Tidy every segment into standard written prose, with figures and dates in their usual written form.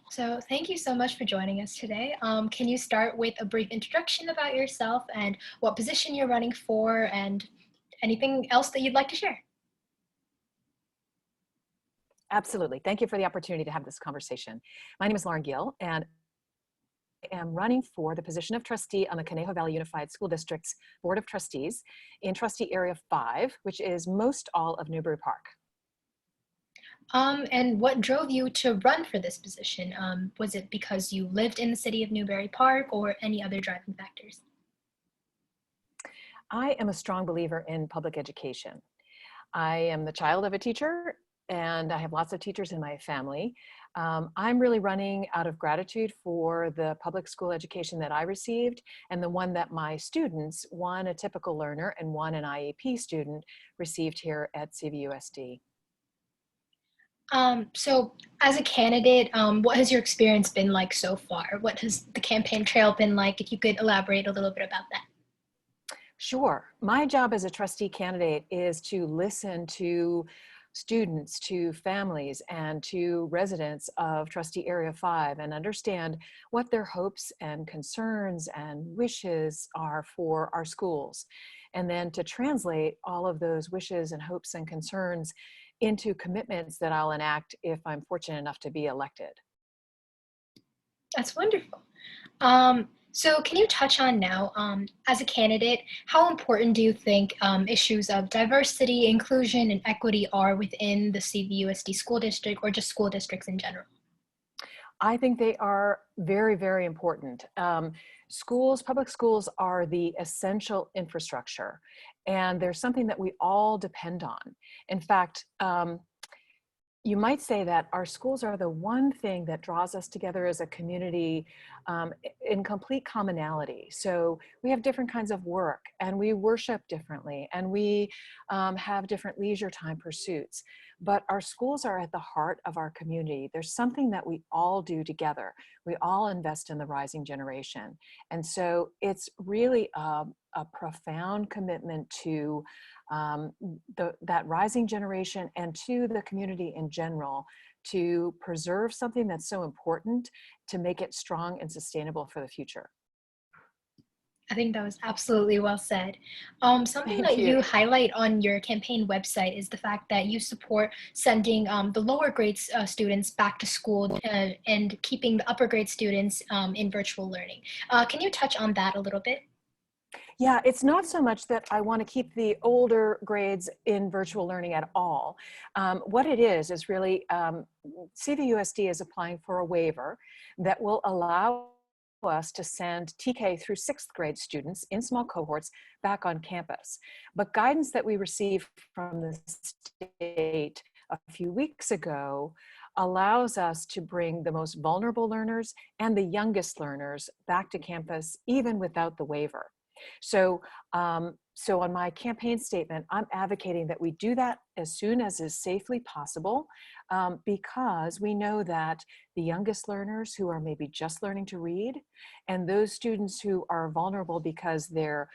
So thank you so much for joining us today. Can you start with a brief introduction about yourself and what position you're running for and anything else that you'd like to share? Absolutely. Thank you for the opportunity to have this conversation. My name is Lauren Gill, and I am running for the position of trustee on the Conejo Valley Unified School District's Board of Trustees in Trustee Area 5, which is most all of Newbury Park. And what drove you to run for this position? Was it because you lived in the city of Newbury Park or any other driving factors? I am a strong believer in public education. I am the child of a teacher, and I have lots of teachers in my family. I'm really running out of gratitude for the public school education that I received and the one that my students, one a typical learner and one an IEP student, received here at CVUSD. So as a candidate, what has your experience been like so far? What has the campaign trail been like? If you could elaborate a little bit about that. Sure. My job as a trustee candidate is to listen to students, to families, and to residents of Trustee Area 5 and understand what their hopes and concerns and wishes are for our schools. And then to translate all of those wishes and hopes and concerns into commitments that I'll enact if I'm fortunate enough to be elected. That's wonderful. So can you touch on now, as a candidate, how important do you think issues of diversity, inclusion, and equity are within the CVUSD school district or just school districts in general? I think they are very, very important. Schools, public schools are the essential infrastructure, and they're something that we all depend on. In fact, you might say that our schools are the one thing that draws us together as a community in complete commonality. So we have different kinds of work, and we worship differently, and we have different leisure time pursuits. But our schools are at the heart of our community. There's something that we all do together. We all invest in the rising generation. And so it's really a profound commitment to that rising generation and to the community in general to preserve something that's so important to make it strong and sustainable for the future. I think that was absolutely well said. Something Thank that you you. highlight on your campaign website is the fact that you support sending the lower grades students back to school and keeping the upper grade students in virtual learning. Can you touch on that a little bit? Yeah, it's not so much that I want to keep the older grades in virtual learning at all. What it is really CVUSD is applying for a waiver that will allow us to send TK through 6th grade students in small cohorts back on campus. But guidance that we received from the state a few weeks ago allows us to bring the most vulnerable learners and the youngest learners back to campus even without the waiver. So, so on my campaign statement, I'm advocating that we do that as soon as is safely possible, because we know that the youngest learners who are maybe just learning to read, and those students who are vulnerable because their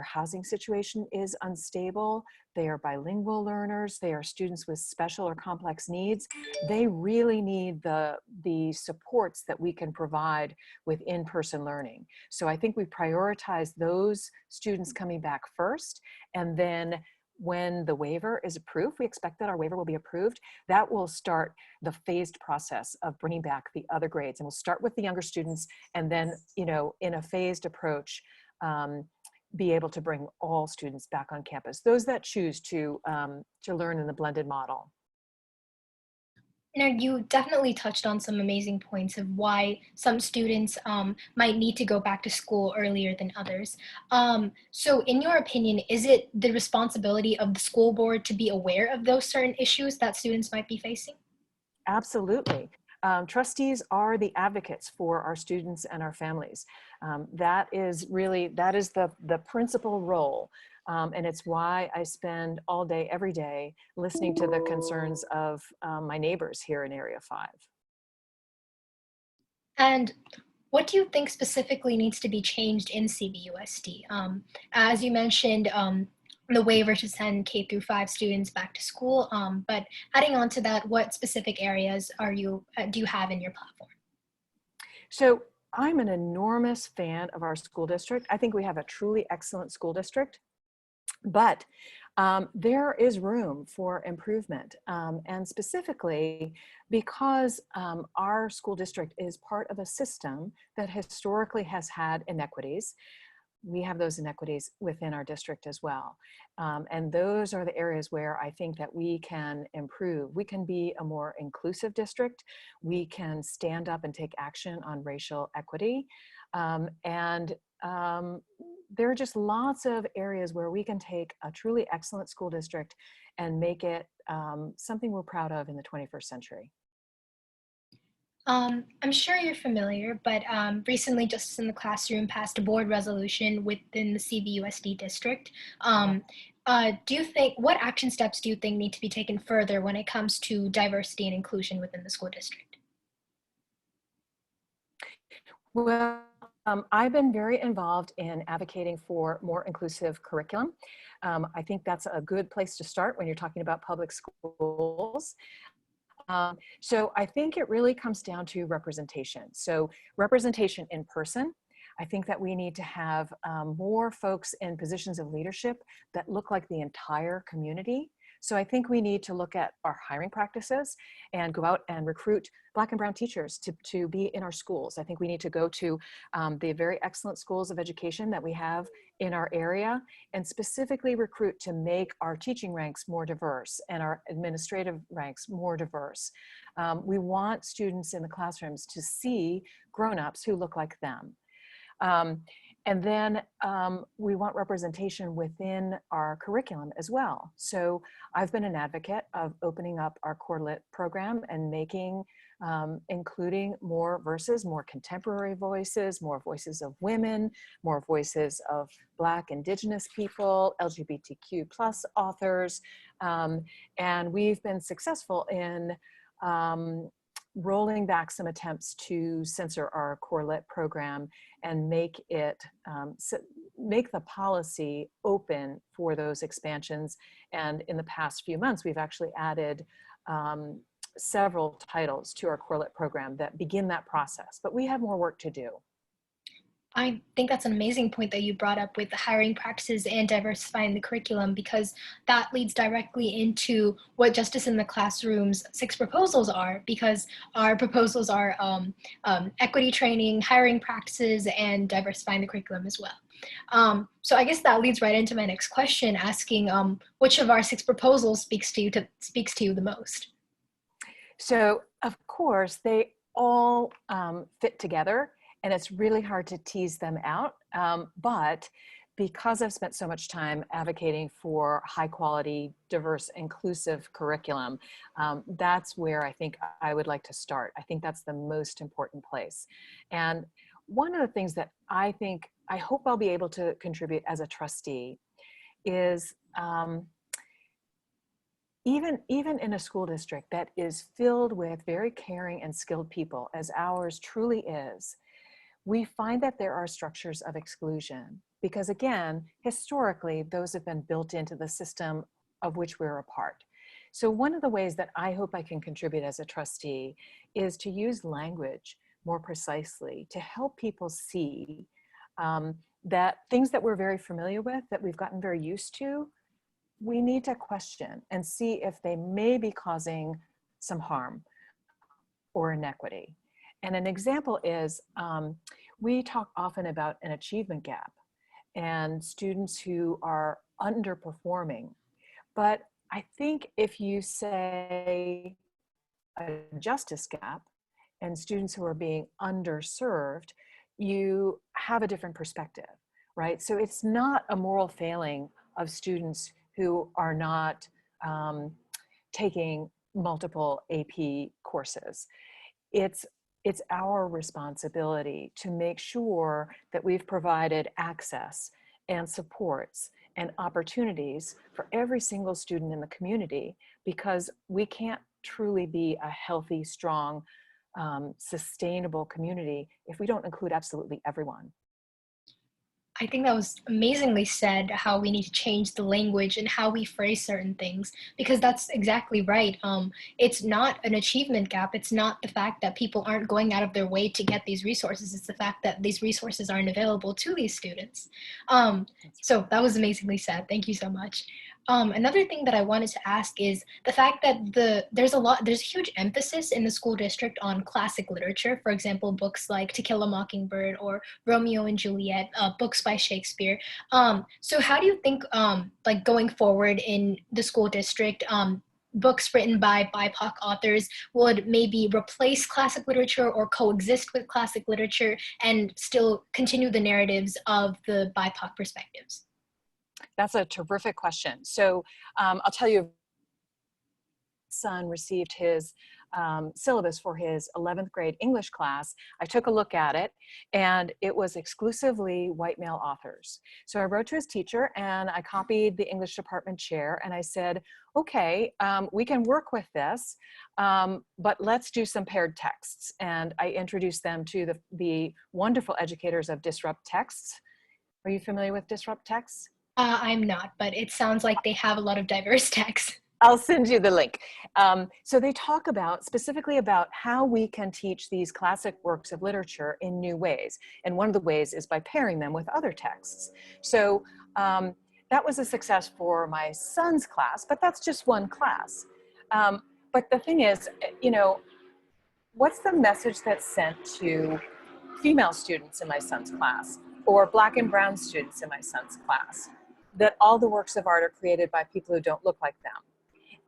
housing situation is unstable, they are bilingual learners, they are students with special or complex needs, they really need the supports that we can provide with in-person learning. So I think we prioritize those students coming back first, and then when the waiver is approved, we expect that our waiver will be approved, that will start the phased process of bringing back the other grades. And we'll start with the younger students, and then, you know, in a phased approach, be able to bring all students back on campus, those that choose to learn in the blended model. Now, you definitely touched on some amazing points of why some students might need to go back to school earlier than others. So in your opinion, is it the responsibility of the school board to be aware of those certain issues that students might be facing? Absolutely. Trustees are the advocates for our students and our families. That is the principal role. And it's why I spend all day, every day, listening to the concerns of my neighbors here in Area 5. And what do you think specifically needs to be changed in CVUSD? As you mentioned, the waiver to send K through 5 students back to school. But adding on to that, what specific areas do you have in your platform? So I'm an enormous fan of our school district. I think we have a truly excellent school district, but there is room for improvement. And specifically because our school district is part of a system that historically has had inequities. We have those inequities within our district as well. And those are the areas where I think that we can improve. We can be a more inclusive district. We can stand up and take action on racial equity. And there are just lots of areas where we can take a truly excellent school district and make it something we're proud of in the 21st century. I'm sure you're familiar, but recently Justice in the Classroom passed a board resolution within the CVUSD district. What action steps do you think need to be taken further when it comes to diversity and inclusion within the school district? Well, I've been very involved in advocating for more inclusive curriculum. I think that's a good place to start when you're talking about public schools. So I think it really comes down to representation. So representation in person. I think that we need to have more folks in positions of leadership that look like the entire community. So I think we need to look at our hiring practices and go out and recruit Black and brown teachers to be in our schools. I think we need to go to the very excellent schools of education that we have in our area and specifically recruit to make our teaching ranks more diverse and our administrative ranks more diverse. We want students in the classrooms to see grown-ups who look like them. And then we want representation within our curriculum as well. So I've been an advocate of opening up our core lit program and making, including more verses, more contemporary voices, more voices of women, more voices of Black, Indigenous people, LGBTQ plus authors. And we've been successful in rolling back some attempts to censor our core lit program and make it make the policy open for those expansions. And in the past few months, we've actually added several titles to our core lit program that begin that process, but we have more work to do. I think that's an amazing point that you brought up with the hiring practices and diversifying the curriculum, because that leads directly into what Justice in the Classroom's 6 proposals are, because our proposals are equity training, hiring practices, and diversifying the curriculum as well. So I guess that leads right into my next question, asking which of our 6 proposals speaks to you the most? So of course, they all fit together. And it's really hard to tease them out. But because I've spent so much time advocating for high quality, diverse, inclusive curriculum, that's where I think I would like to start. I think that's the most important place. And one of the things that I hope I'll be able to contribute as a trustee is even in a school district that is filled with very caring and skilled people, as ours truly is, we find that there are structures of exclusion because, again, historically, those have been built into the system of which we're a part. So one of the ways that I hope I can contribute as a trustee is to use language more precisely to help people see that things that we're very familiar with, that we've gotten very used to, we need to question and see if they may be causing some harm or inequity. And an example is, we talk often about an achievement gap and students who are underperforming. But I think if you say a justice gap and students who are being underserved, you have a different perspective, right? So it's not a moral failing of students who are not taking multiple AP courses. It's our responsibility to make sure that we've provided access and supports and opportunities for every single student in the community, because we can't truly be a healthy, strong, sustainable community if we don't include absolutely everyone. I think that was amazingly said, how we need to change the language and how we phrase certain things, because that's exactly right. It's not an achievement gap. It's not the fact that people aren't going out of their way to get these resources. It's the fact that these resources aren't available to these students. Um, That's so that was amazingly said. Thank you so much. Another thing that I wanted to ask is the fact that there's a huge emphasis in the school district on classic literature. For example, books like To Kill a Mockingbird or Romeo and Juliet, books by Shakespeare. So how do you think, like going forward in the school district, books written by BIPOC authors would maybe replace classic literature or coexist with classic literature and still continue the narratives of the BIPOC perspectives? That's a terrific question. So I'll tell you, son received his syllabus for his 11th grade English class. I took a look at it, and it was exclusively white male authors. So I wrote to his teacher, and I copied the English department chair, and I said, okay, we can work with this, but let's do some paired texts. And I introduced them to the wonderful educators of Disrupt Texts. Are you familiar with Disrupt Texts? I'm not, but it sounds like they have a lot of diverse texts. I'll send you the link. So they talk specifically about how we can teach these classic works of literature in new ways. And one of the ways is by pairing them with other texts. So that was a success for my son's class, but that's just one class. But the thing is, what's the message that's sent to female students in my son's class, or Black and brown students in my son's class? That all the works of art are created by people who don't look like them.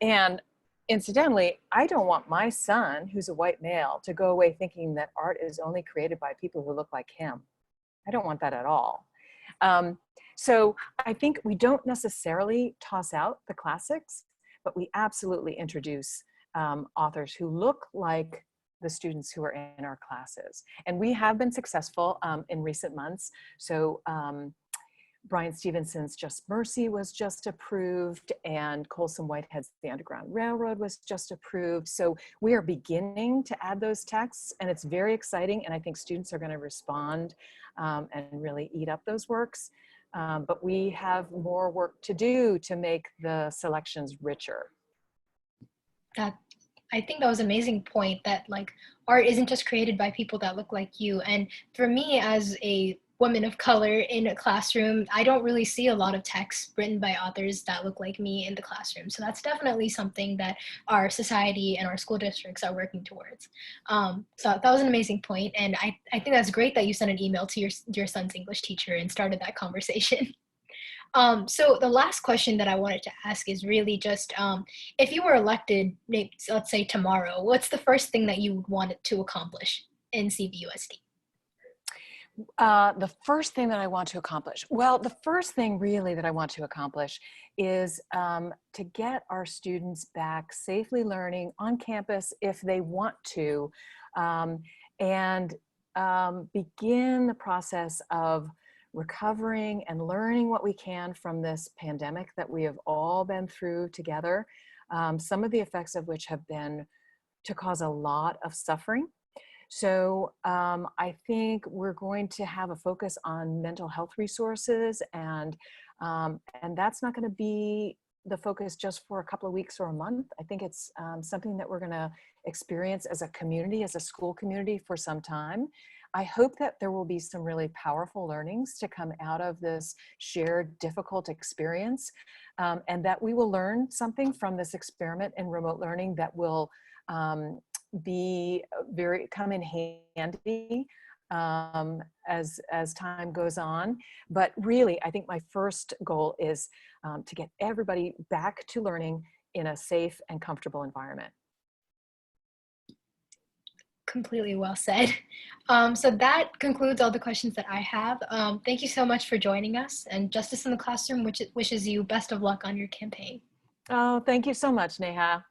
And incidentally, I don't want my son, who's a white male, to go away thinking that art is only created by people who look like him. I don't want that at all. So I think we don't necessarily toss out the classics, but we absolutely introduce authors who look like the students who are in our classes. And we have been successful in recent months. So Brian Stevenson's Just Mercy was just approved, and Colson Whitehead's The Underground Railroad was just approved. So we are beginning to add those texts, and it's very exciting, and I think students are going to respond and really eat up those works. But we have more work to do to make the selections richer. I think that was an amazing point, that like art isn't just created by people that look like you. And for me, as a woman of color in a classroom, I don't really see a lot of texts written by authors that look like me in the classroom. So that's definitely something that our society and our school districts are working towards. So that was an amazing point. And I think that's great that you sent an email to your son's English teacher and started that conversation. So the last question that I wanted to ask is really just, if you were elected, let's say tomorrow, what's the first thing that you would want to accomplish in CVUSD? The first thing that I want to accomplish, well, the first thing really that I want to accomplish is to get our students back safely learning on campus if they want to, and begin the process of recovering and learning what we can from this pandemic that we have all been through together, some of the effects of which have been to cause a lot of suffering. So I think we're going to have a focus on mental health resources, and that's not going to be the focus just for a couple of weeks or a month. I think it's something that we're going to experience as a community, as a school community, for some time. I hope that there will be some really powerful learnings to come out of this shared difficult experience, and that we will learn something from this experiment in remote learning that will come in handy as time goes on. But really, I think my first goal is to get everybody back to learning in a safe and comfortable environment. Completely well said. So that concludes all the questions that I have. Thank you so much for joining us, and Justice in the Classroom wishes you best of luck on your campaign. Oh, thank you so much, Neha.